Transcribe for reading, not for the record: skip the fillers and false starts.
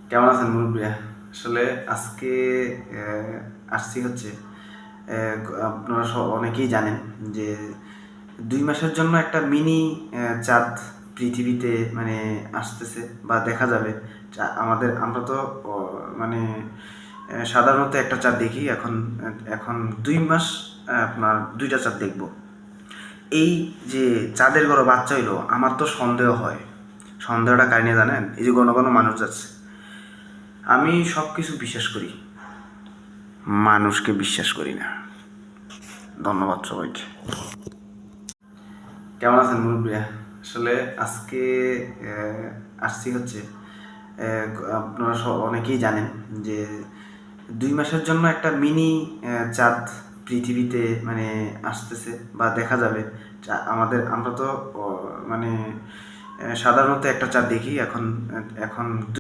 কেমন আছেন মুরব্বিয়া? আসলে আজকে আসছি হচ্ছে আপনারা অনেকেই জানেন যে ২ মাসের জন্য একটা মিনি চাঁদ পৃথিবীতে মানে আসতেছে বা দেখা যাবে। আমরা তো মানে সাধারণত একটা চাঁদ দেখি। এখন ২ মাস আপনার ২টা চাঁদ দেখব। এই যে চাঁদের ঘরে বাচ্চা হইলো, আমার তো সন্দেহ হয়। সন্দেহটা কার নিয়ে জানেন? এই যে ঘন ঘন মানুষ যাচ্ছে। আমি সব কিছু বিশ্বাস করি, মানুষকে বিশ্বাস করি না। ধন্যবাদ সবাইকে। কেমন আছেন মুরব্বিয়া? আসলে আজকে আসছি হচ্ছে আপনারা অনেকেই জানেন যে ২ মাসের জন্য একটা মিনি চাঁদ পৃথিবীতে মানে আসতেছে বা দেখা যাবে। আমরা তো মানে সাধারণত একটা চাঁদ দেখি। এখন